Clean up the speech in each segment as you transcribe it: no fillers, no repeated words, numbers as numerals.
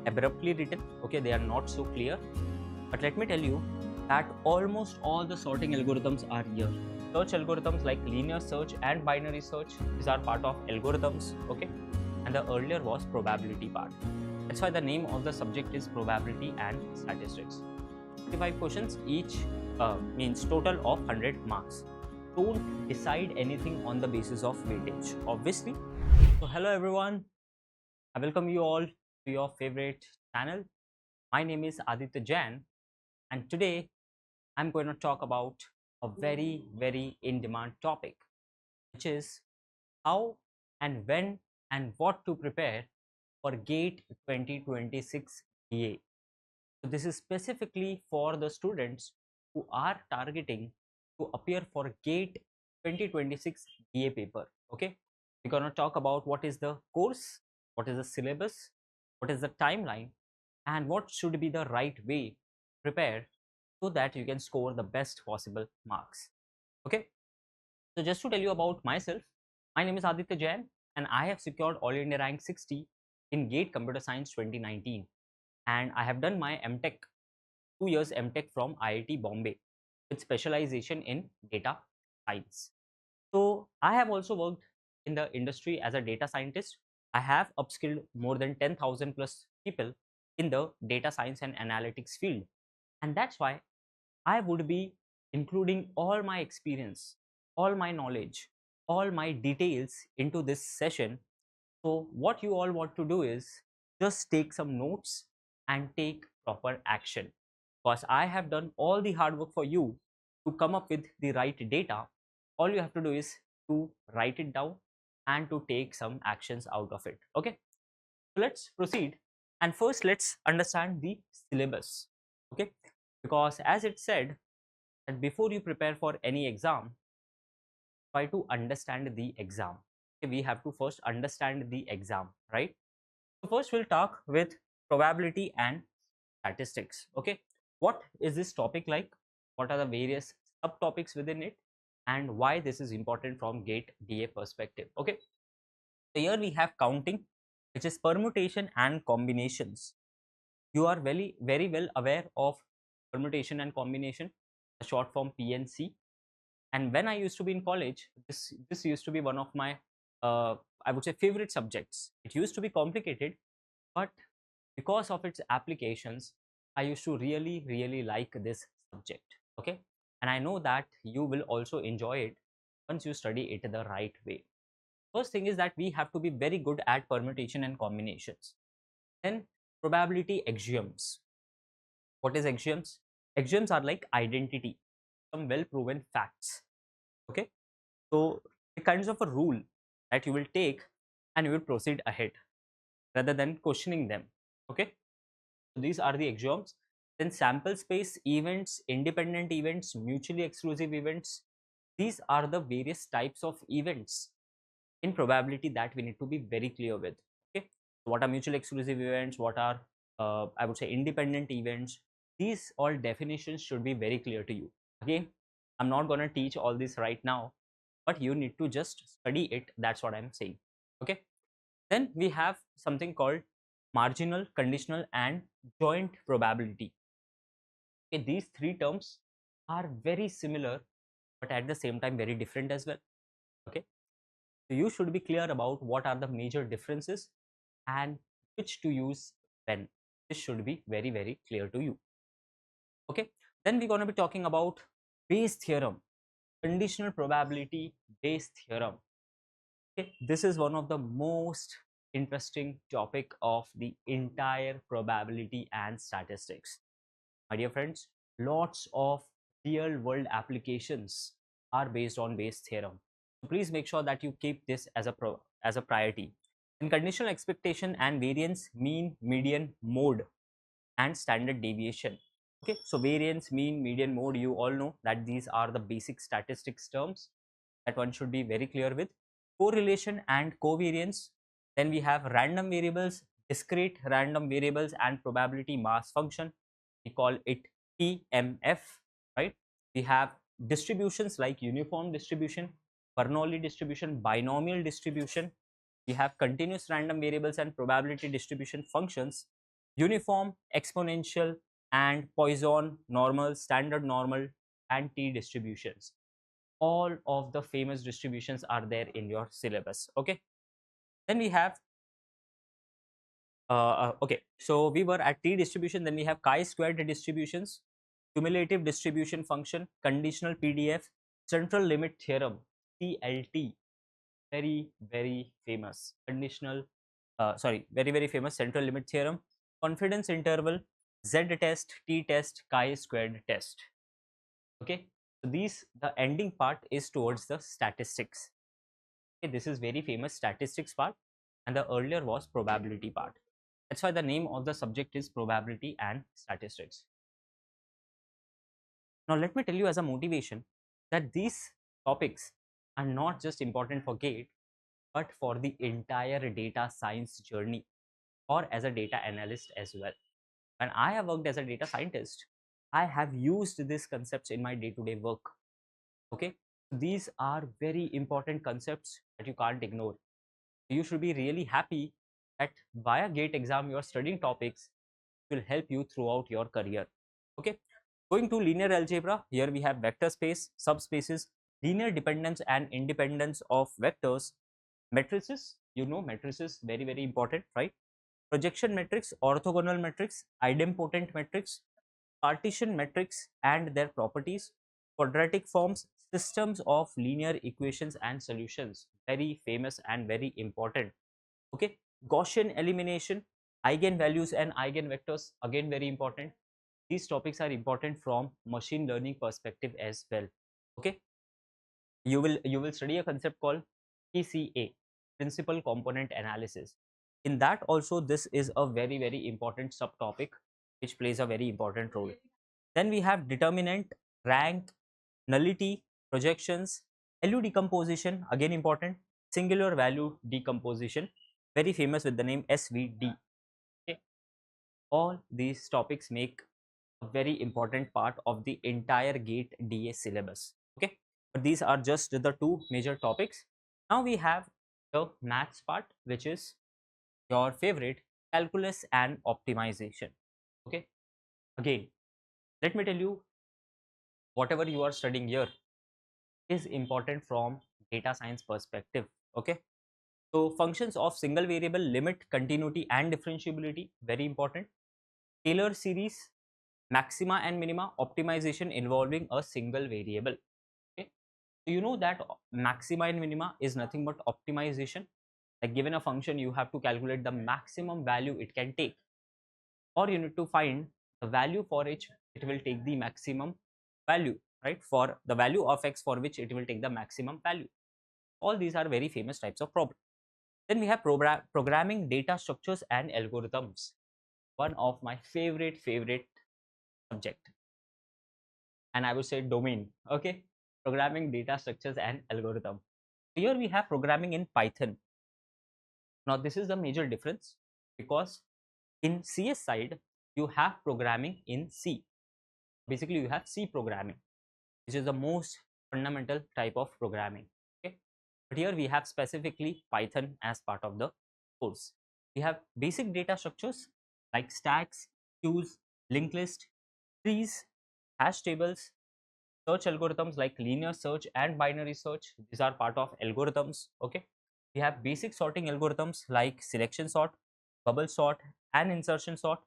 abruptly written. Okay, they are not so clear. But let me tell you that almost all the sorting algorithms are here. Search algorithms like linear search and binary search, these are part of algorithms. Okay, and the earlier was probability part. That's why the name of the subject is probability and statistics. 55 questions each, means total of 100 marks. Don't decide anything on the basis of weightage, obviously. So hello everyone, I welcome you all to your favorite channel. My name is Aditya Jain, and today I'm going to talk about a very in-demand topic, which is how and when and what to prepare for GATE 2026 BA. So this is specifically for the students who are targeting to appear for GATE 2026 BA paper. Okay, we're going to talk about what is the course, what is the syllabus, what is the timeline, and what should be the right way to prepare so that you can score the best possible marks. Okay, so just to tell you about myself, my name is Aditya Jain and I have secured All India rank 60 in GATE Computer Science 2019, and I have done my MTech, 2 years MTech from IIT Bombay with specialization in data science. So I have also worked in the industry as a data scientist. I have upskilled more than 10,000 plus people in the data science and analytics field, and that's why I would be including all my experience, all my knowledge, all my details into this session. So what you all want to do is just take some notes and take proper action, because I have done all the hard work for you to come up with the right data. All you have to do is to write it down and to take some actions out of it. Okay, so let's proceed, and first let's understand the syllabus. Okay, because as it said that before you prepare for any exam, try to understand the exam. Okay, we have to first understand the exam, right? So first we'll talk with probability and statistics. Okay, what is this topic like, what are the various subtopics within it, and why this is important from GATE DA perspective. Okay, so here we have counting, which is permutation and combinations. You are very well aware of permutation and combination, a short form PNC. And when I used to be in college, this used to be one of my I would say favorite subjects. It used to be complicated, but because of its applications, I used to really like this subject. Okay, and I know that you will also enjoy it once you study it the right way. First thing is that we have to be very good at permutation and combinations. Then probability axioms. What is axioms? Axioms are like identity, some well proven facts. Okay, so the kinds of a rule that you will take and you will proceed ahead rather than questioning them. Okay, so these are the axioms. Then sample space, events, independent events, mutually exclusive events. These are the various types of events in probability that we need to be very clear with. Okay, so what are mutually exclusive events, what are I would say independent events? These all definitions should be very clear to you. Again, I'm not going to teach all this right now, but you need to just study it. That's what I'm saying. Okay, then we have something called marginal, conditional, and joint probability. Okay, these three terms are very similar but at the same time very different as well. Okay, so you should be clear about what are the major differences and which to use when. This should be very clear to you. Okay, then we're going to be talking about Bayes theorem, conditional probability Bayes theorem. Okay, this is one of the most interesting topic of the entire probability and statistics. My dear friends, lots of real world applications are based on Bayes theorem. So please make sure that you keep this as a priority. In conditional expectation and variance, mean, median, mode, and standard deviation. Okay, so variance, mean, median, mode, you all know that these are the basic statistics terms that one should be very clear with. Correlation and covariance. Then we have random variables, discrete random variables, and probability mass function. We call it PMF, right? We have distributions like uniform distribution, Bernoulli distribution, binomial distribution. We have continuous random variables and probability distribution functions. uniform, exponential, and Poisson, normal, standard normal, and T distributions. All of the famous distributions are there in your syllabus. Okay. Then we have okay, so we were at T distribution. Then we have chi-squared distributions, cumulative distribution function, conditional PDF, central limit theorem, CLT, very famous conditional, very famous central limit theorem, confidence interval, Z test, T test, chi-squared test. Okay, so these, the ending part is towards the statistics. Okay, this is very famous statistics part, and the earlier was probability part. That's why the name of the subject is probability and statistics. Now, let me tell you as a motivation that these topics are not just important for GATE, but for the entire data science journey or as a data analyst as well. When I have worked as a data scientist, I have used these concepts in my day-to-day work. Okay, these are very important concepts that you can't ignore. You should be really happy that via GATE exam you are studying topics will help you throughout your career. Okay, going to linear algebra, here we have vector space, subspaces, linear dependence and independence of vectors, matrices. You know, matrices very important, right? Projection matrix, orthogonal matrix, idempotent matrix, partition matrix and their properties, quadratic forms, systems of linear equations and solutions, very famous and very important. Okay, Gaussian elimination, eigenvalues and eigenvectors, again very important. These topics are important from machine learning perspective as well. Okay, you will study a concept called PCA, principal component analysis. In that also, this is a very important subtopic which plays a very important role. Then we have determinant, rank, nullity, projections, LU decomposition, again important, singular value decomposition, very famous with the name SVD. Okay, all these topics make a very important part of the entire GATE DA syllabus. Okay, but these are just the two major topics. Now we have the maths part, which is your favorite, calculus and optimization. Okay, again, let me tell you, whatever you are studying here is important from data science perspective. Okay, so functions of single variable, limit, continuity and differentiability, very important. Taylor series, maxima and minima, optimization involving a single variable. Okay, so you know that maxima and minima is nothing but optimization. Like, given a function, you have to calculate the maximum value it can take, or you need to find the value for which it will take the maximum value, right? For the value of x for which it will take the maximum value. All these are very famous types of problems. Then we have programming data structures and algorithms, one of my favorite subject, and I would say domain. Okay, programming data structures and algorithm. Here we have programming in Python. Now this is the major difference, because in CS side you have programming in C. Basically you have C programming, which is the most fundamental type of programming. Okay, but here we have specifically Python as part of the course. We have basic data structures like stacks, queues, linked list, trees, hash tables, search algorithms like linear search and binary search. These are part of algorithms. Okay, we have basic sorting algorithms like selection sort, bubble sort and insertion sort.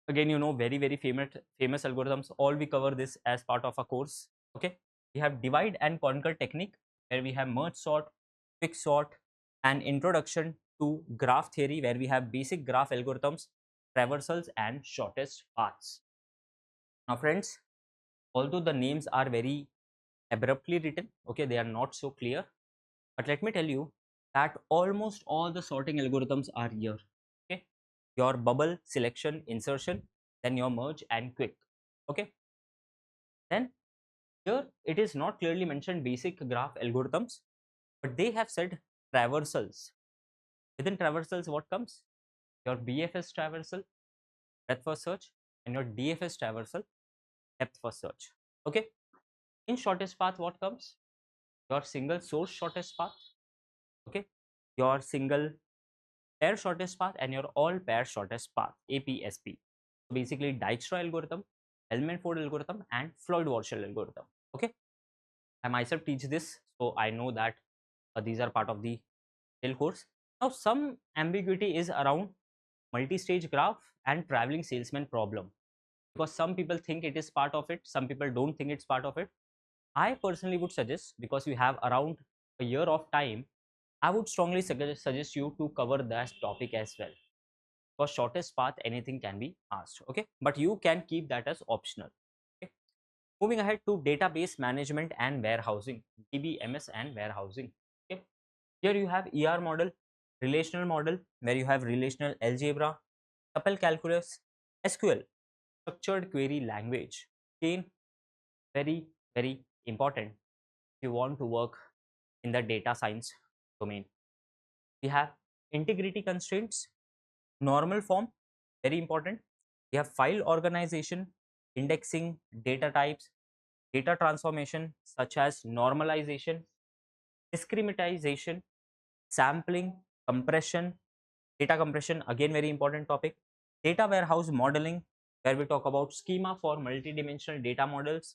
Again, you know, very famous algorithms. All we cover this as part of a course. Okay, we have divide and conquer technique, where we have merge sort, quick sort, and introduction to graph theory, where we have basic graph algorithms, traversals and shortest paths. Now friends, although the names are very abruptly written, okay, they are not so clear, but let me tell you that almost all the sorting algorithms are here. Okay, your bubble, selection, insertion, then your merge and quick. Okay, then here it is not clearly mentioned basic graph algorithms, but they have said traversals. Within traversals, what comes? Your BFS traversal, breadth first search, and your DFS traversal, depth first search. Okay, in shortest path, what comes? Your single source shortest path. Okay, your single pair shortest path and your all pair shortest path, APSP. So basically Dijkstra algorithm, Hellman-Ford algorithm and Floyd-Warshall algorithm. Okay, I myself teach this, so I know that these are part of the sale course. Now some ambiguity is around multi-stage graph and traveling salesman problem, because some people think it is part of it, some people don't think it's part of it. I personally would suggest, because you have around a year of time, I would strongly suggest you to cover that topic as well. For shortest path, anything can be asked, okay? But you can keep that as optional. Okay. Moving ahead to database management and warehousing, DBMS and warehousing. Okay. Here you have ER model, relational model, where you have relational algebra, tuple calculus, SQL, structured query language. Again, very, very important if you want to work in the data science domain. We have integrity constraints, normal form, very important. We have file organization, indexing, data types, data transformation such as normalization, discretization, sampling, compression, data compression, again very important topic. Data warehouse modeling, where we talk about schema for multidimensional data models,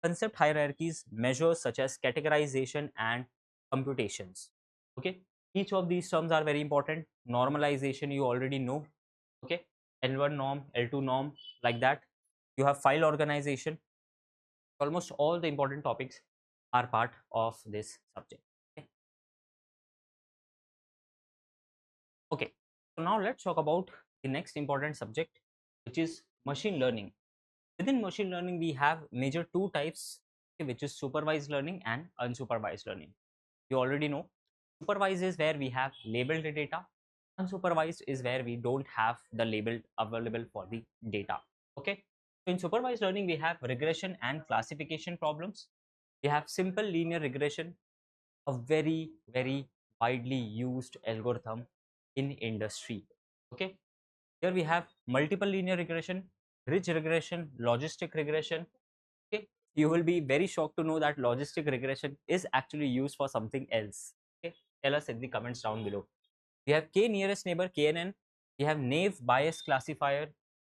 concept hierarchies, measures such as categorization and computations. Okay, each of these terms are very important. Normalization you already know. Okay, L1 norm, L2 norm, like that. You have file organization. Almost all the important topics are part of this subject. Okay. Okay, so now let's talk about the next important subject, which is machine learning. Within machine learning, we have major two types, okay, which is supervised learning and unsupervised learning. You already know, supervised is where we have labeled the data, unsupervised is where we don't have the label available for the data. Okay, so in supervised learning, we have regression and classification problems. We have simple linear regression, a very, very widely used algorithm in industry. Okay, here we have multiple linear regression, ridge regression, logistic regression. Okay, you will be very shocked to know that logistic regression is actually used for something else. Okay, tell us in the comments down below. We have k nearest neighbor, KNN. We have naive bayes classifier.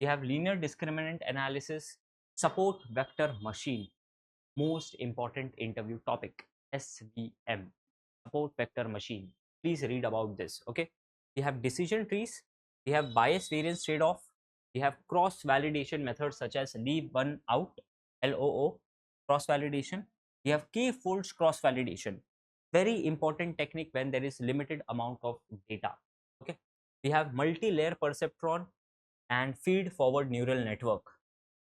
We have linear discriminant analysis, support vector machine, most important interview topic, SVM, support vector machine. Please read about this. Okay, we have decision trees, we have bias variance trade-off, we have cross validation methods such as leave one out, LOO, cross validation. We have k folds cross validation, very important technique when there is limited amount of data. Okay, we have multi-layer perceptron and feed forward neural network.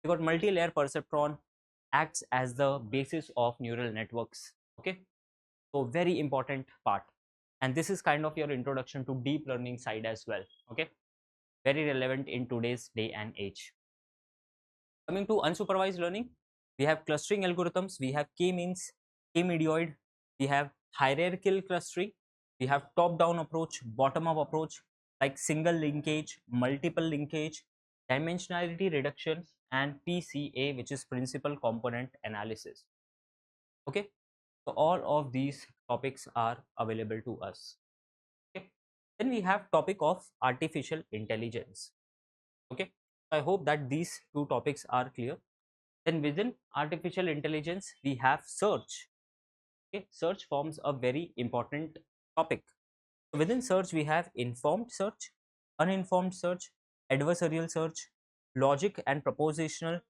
We got multi-layer perceptron acts as the basis of neural networks. Okay, so very important part, and this is kind of your introduction to deep learning side as well. Okay, very relevant in today's day and age. Coming to unsupervised learning, we have clustering algorithms, we have k-means, k-medioid, we have hierarchical clustering, we have top-down approach, bottom-up approach, like single linkage, multiple linkage, dimensionality reduction, and PCA, which is principal component analysis. Okay, so all of these topics are available to us. Okay, then we have topic of artificial intelligence. Okay, I hope that these two topics are clear. Then within artificial intelligence, we have search. Okay, search forms a very important topic. Within search, we have informed search, uninformed search, adversarial search, logic and propositional,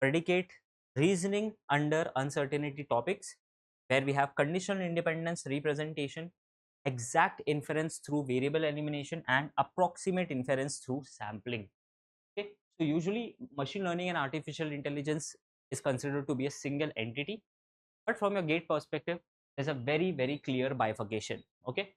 predicate, reasoning under uncertainty topics, where we have conditional independence representation, exact inference through variable elimination, and approximate inference through sampling. Okay, so usually machine learning and artificial intelligence is considered to be a single entity, but from your gate perspective, there's a very, very clear bifurcation. Okay,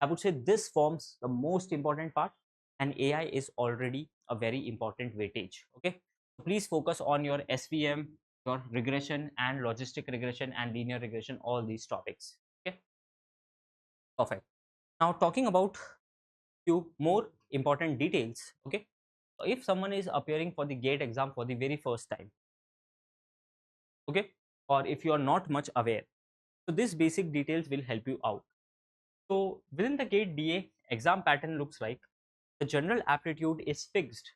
I would say this forms the most important part, and AI is already a very important weightage. Okay, please focus on your SVM, your regression and logistic regression and linear regression, all these topics. Okay, perfect. Now talking about few more important details. Okay, if someone is appearing for the gate exam for the very first time, okay, or if you are not much aware, so these basic details will help you out. So within the GATE DA, exam pattern looks like the general aptitude is fixed.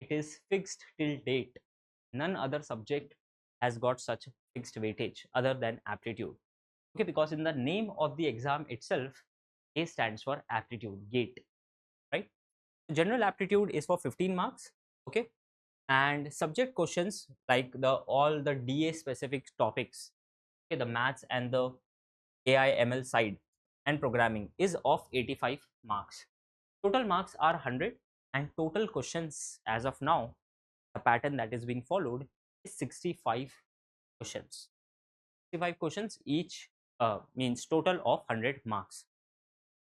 It is fixed till date. None other subject has got such a fixed weightage other than aptitude. Okay, because in the name of the exam itself, A stands for aptitude, GATE, right? General aptitude is for 15 marks. Okay, and subject questions like the all the DA specific topics, okay, the maths and the AI/ML side and programming is of 85 marks. Total marks are 100, and total questions as of now, the pattern that is being followed is 65 questions. 65 questions each, means total of 100 marks.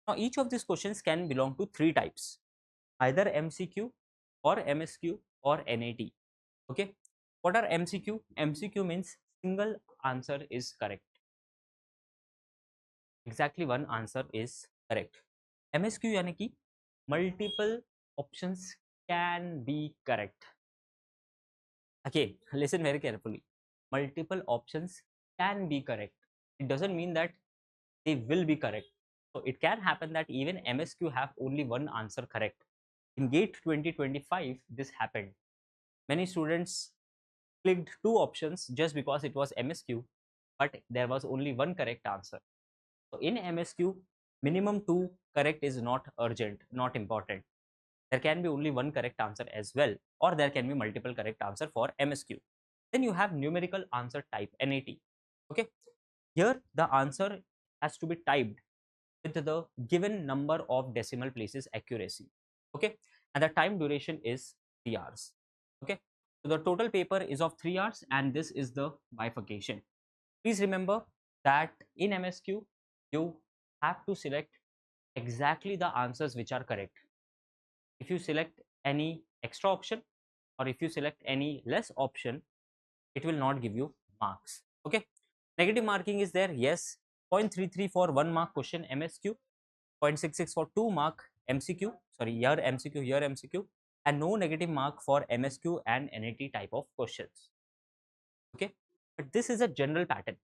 Now each of these questions can belong to three types, either MCQ or MSQ or NAT. Okay, what are MCQ? MCQ means single answer is correct. Exactly one answer is correct. MSQ यानी कि multiple options can be correct. Okay, listen very carefully. Multiple options can be correct. It doesn't mean that they will be correct. So it can happen that even MSQ have only one answer correct. In GATE 2025, this happened. Many students clicked two options just because it was MSQ, but there was only one correct answer. So in MSQ, minimum two correct is not urgent, not important. There can be only one correct answer as well, or there can be multiple correct answer for MSQ. Then you have numerical answer type, NAT. Okay, here the answer has to be typed with the given number of decimal places accuracy. Okay, and the time duration is 3 hours. Okay, so the total paper is of 3 hours, and this is the bifurcation. Please remember that in MSQ you have to select exactly the answers which are correct. If you select any extra option or if you select any less option, it will not give you marks. Okay, negative marking is there, yes. 0.33 for 1 mark question MSQ, 0.66 for 2 mark MCQ, sorry, here MCQ, here MCQ, and no negative mark for MSQ and NAT type of questions. Okay, but this is a general pattern.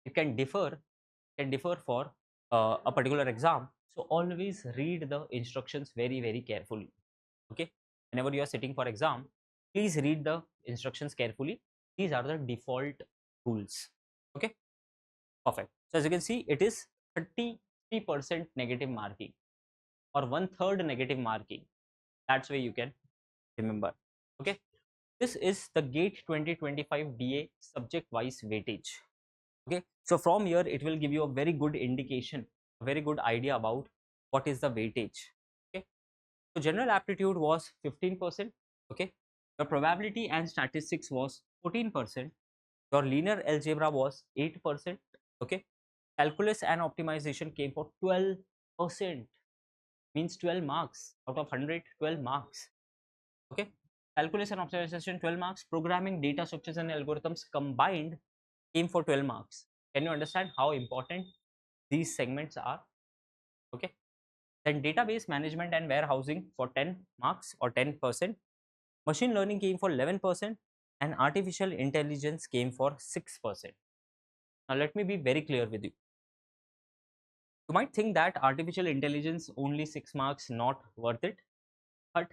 It can differ for a particular exam. So always read the instructions very carefully. Okay, whenever you are sitting for exam, please read the instructions carefully. These are the default rules. Okay, perfect. So as you can see, it is 33% negative marking or 1/3 negative marking. That's why you can remember. Okay, this is the GATE 2025 DA subject wise weightage. Okay, so from here it will give you a very good indication, a very good idea about what is the weightage. Okay, so general aptitude was 15%. Okay, your probability and statistics was 14%. Your linear algebra was 8%. Okay, calculus and optimization came for 12%, means 12 marks out of 100, 12 marks. Okay, calculus and optimization 12 marks. Programming, data structures and algorithms combined came for 12 marks. Can you understand how important these segments are? Okay, then database management and warehousing for 10 marks or 10%. Machine learning came for 11%, and artificial intelligence came for 6%. Now let me be very clear with you. You might think that artificial intelligence only 6 marks not worth it, but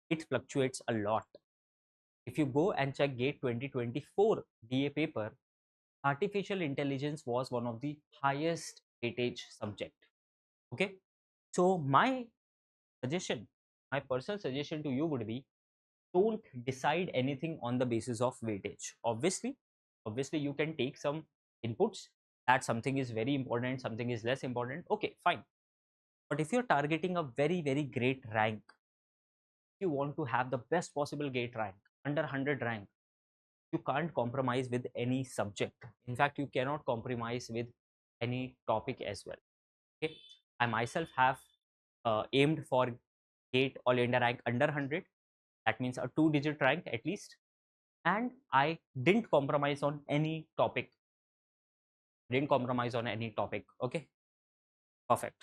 it fluctuates a lot. If you go and check GATE 2024 DA paper, artificial intelligence was one of the highest weightage subject. Okay, so my suggestion, my personal suggestion to you would be, don't decide anything on the basis of weightage. Obviously you can take some inputs that something is very important, something is less important. Okay, fine. But if you're targeting a very great rank, you want to have the best possible GATE rank, under 100 rank, you can't compromise with any subject. In fact, you cannot compromise with any topic as well. Okay, I myself have aimed for GATE all India rank under 100. That means a 2-digit rank at least, and I didn't compromise on any topic. Okay, perfect.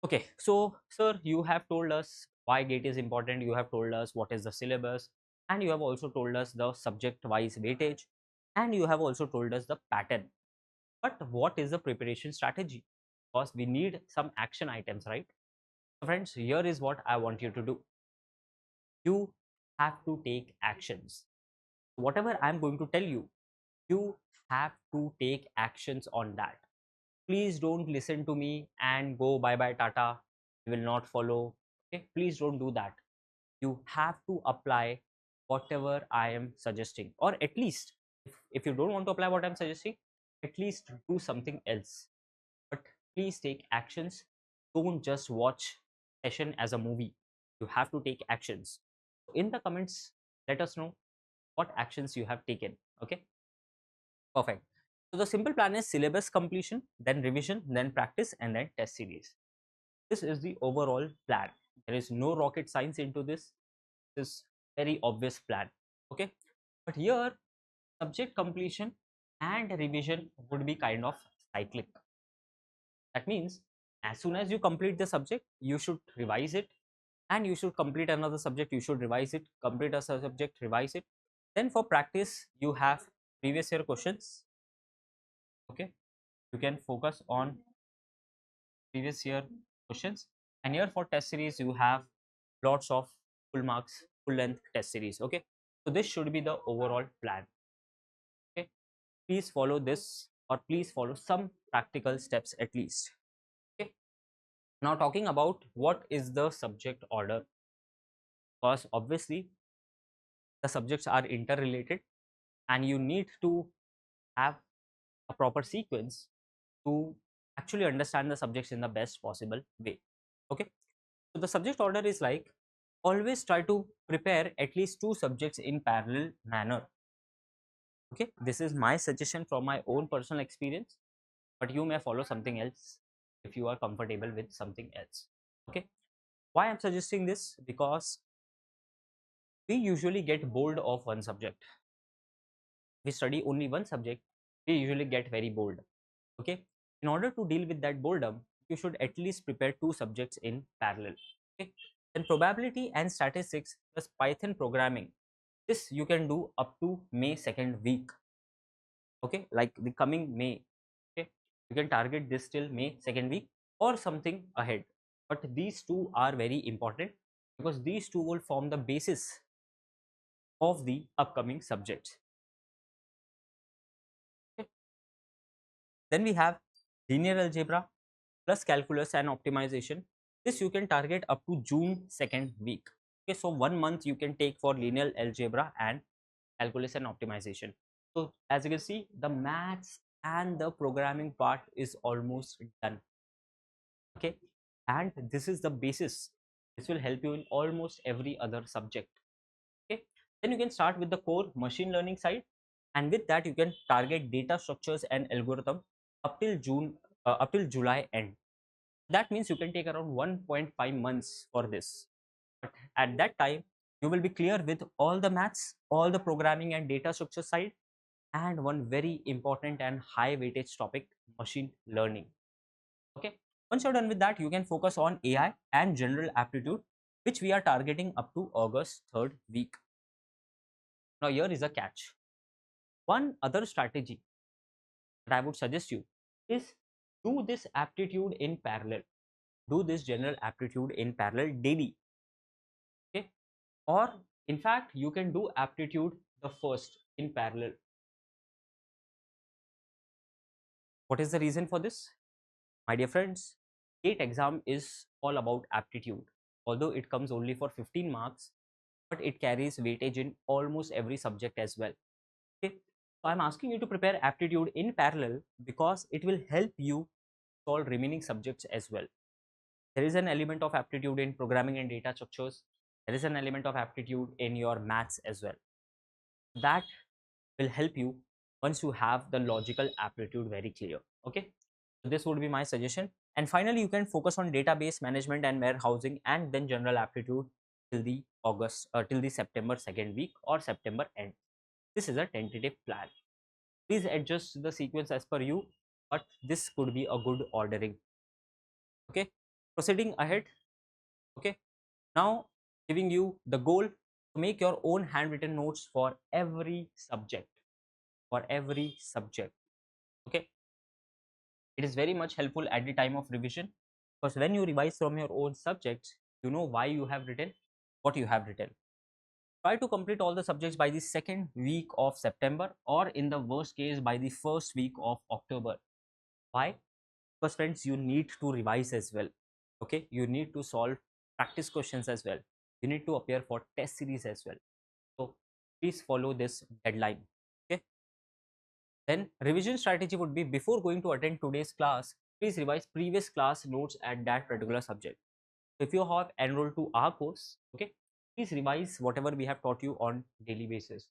Okay, so sir, you have told us why GATE is important, you have told us what is the syllabus, and you have also told us the subject wise weightage, and you have also told us the pattern. But what is the preparation strategy? Because we need some action items, right? So friends, here is what I want you to do. You have to take actions. Whatever I'm going to tell you, you have to take actions on that. Please don't listen to me and go bye bye tata, you will not follow. Okay, please don't do that. You have to apply whatever I am suggesting, or at least if you don't want to apply what I'm suggesting, at least do something else. But please take actions. Don't just watch session as a movie. You have to take actions. In the comments, let us know what actions you have taken. Okay, perfect. So the simple plan is syllabus completion, then revision, then practice, and then test series. This is the overall plan. There is no rocket science into this. This is very obvious plan. Okay, but here subject completion and revision would be kind of cyclic. That means as soon as you complete the subject, you should revise it, and you should complete another subject, you should revise it, complete a subject, revise it. Then for practice, you have previous year questions. Okay, you can focus on previous year questions, and here for test series you have lots of full marks, full length test series. Okay, so this should be the overall plan. Okay, please follow this, or please follow some practical steps at least. Okay, now talking about what is the subject order, because obviously the subjects are interrelated and you need to have a proper sequence to actually understand the subjects in the best possible way. Okay, so the subject order is like, always try to prepare at least 2 subjects in parallel manner. Okay, this is my suggestion from my own personal experience, but you may follow something else if you are comfortable with something else. Okay, why I'm suggesting this? Because we usually get bored of one subject. We study only one subject, we usually get very bored. Okay, in order to deal with that boredom, you should at least prepare 2 subjects in parallel. Okay, then probability and statistics plus Python programming, this you can do up to May 2nd week. Okay, like the coming May. Okay, you can target this till May 2nd week or something ahead, but these two are very important because these two will form the basis of the upcoming subjects. Okay. Then we have linear algebra plus calculus and optimization. This you can target up to June 2nd week. Okay, so 1 month you can take for linear algebra and calculus and optimization. So as you can see, the maths and the programming part is almost done. Okay, and this is the basis. This will help you in almost every other subject. Okay, then you can start with the core machine learning side, and with that you can target data structures and algorithm up till up till July end. That means you can take around 1.5 months for this. But at that time, you will be clear with all the maths, all the programming and data structure side, and one very important and high weightage topic, machine learning. Okay, once you're done with that, you can focus on AI and general aptitude, which we are targeting up to August 3rd week. Now here is a catch. One other strategy that I would suggest you is do this aptitude in parallel. Do this general aptitude in parallel daily. Okay, or in fact you can do aptitude the first in parallel. What is the reason for this? My dear friends, GATE exam is all about aptitude. Although it comes only for 15 marks, but it carries weightage in almost every subject as well. Okay, so I'm asking you to prepare aptitude in parallel because it will help you solve remaining subjects as well. There is an element of aptitude in programming and data structures. There is an element of aptitude in your maths as well. That will help you once you have the logical aptitude very clear. Okay, so this would be my suggestion. And finally, you can focus on database management and warehousing, and then general aptitude till the till the September 2nd week or September end. This is a tentative plan. Please adjust the sequence as per you, but this could be a good ordering. Okay, proceeding ahead. Okay, now giving you the goal to make your own handwritten notes for every subject. For every subject. Okay, It is very much helpful at the time of revision, because when you revise from your own subjects, you know why you have written what you have written. Try to complete all the subjects by the second week of September, or in the worst case by the first week of October. Why? Because friends, you need to revise as well. Okay, you need to solve practice questions as well. You need to appear for test series as well. So please follow this deadline. Okay. Then revision strategy would be, before going to attend today's class, please revise previous class notes at that particular subject. If you have enrolled to our course, okay, please revise whatever we have taught you on daily basis.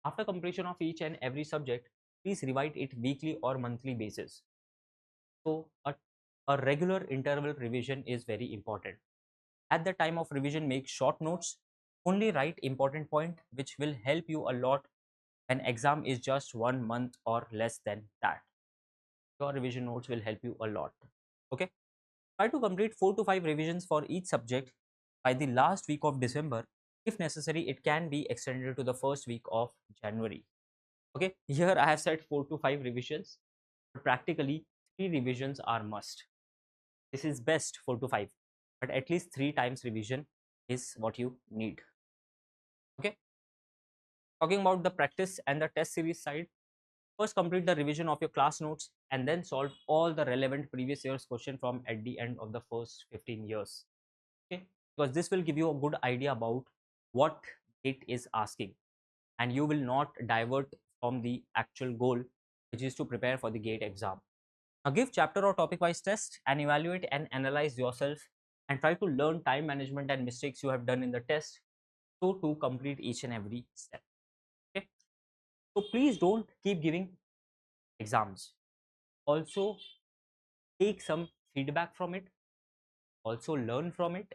After completion of each and every subject, please revise it weekly or monthly basis. So a regular interval revision is very important. At the time of revision, make short notes. Only write important point which will help you a lot. An exam is just 1 month or less than that. Your revision notes will help you a lot. Okay. Try to complete 4 to 5 revisions for each subject by the last week of December. If necessary, it can be extended to the first week of January. Okay, here I have said 4 to 5 revisions, but practically 3 revisions are must. This is best 4 to 5, but at least 3 times revision is what you need. Okay, talking about the practice and the test series side, first complete the revision of your class notes and then solve all the relevant previous year's question from at the end of the first 15 years. Okay, because this will give you a good idea about what it is asking, and you will not divert from the actual goal, which is to prepare for the GATE exam. Now give chapter or topic wise test and evaluate and analyze yourself, and try to learn time management and mistakes you have done in the test, so to complete each and every step. Okay, so please don't keep giving exams. Also take some feedback from it, also learn from it,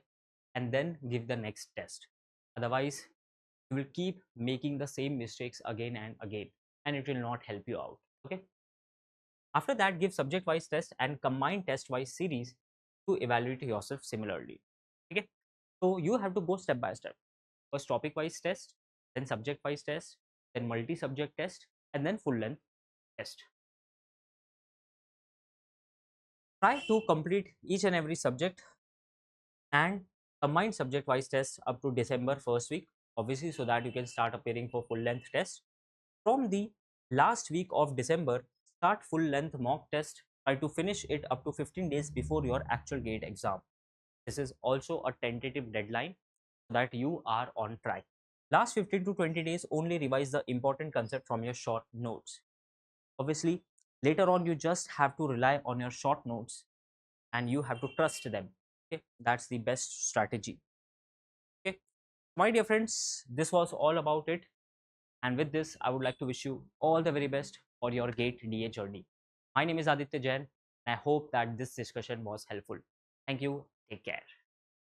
and then give the next test. Otherwise you will keep making the same mistakes again and again, and it will not help you out. Okay, after that, give subject wise test and combine test wise series to evaluate yourself similarly. Okay, so you have to go step by step. First topic wise test, then subject wise test, then multi subject test, and then full length test. Try to complete each and every subject and combine subject wise tests up to December first week, obviously, so that you can start appearing for full length test. From the last week of December, start full length mock test. Try to finish it up to 15 days before your actual GATE exam. This is also a tentative deadline so that you are on track. Last 15 to 20 days, only revise the important concept from your short notes. Obviously, later on, you just have to rely on your short notes and you have to trust them. Okay, that's the best strategy. Okay, my dear friends, this was all about it. And with this, I would like to wish you all the very best for your GATE DA journey. My name is Aditya Jain, and I hope that this discussion was helpful. Thank you. Take care.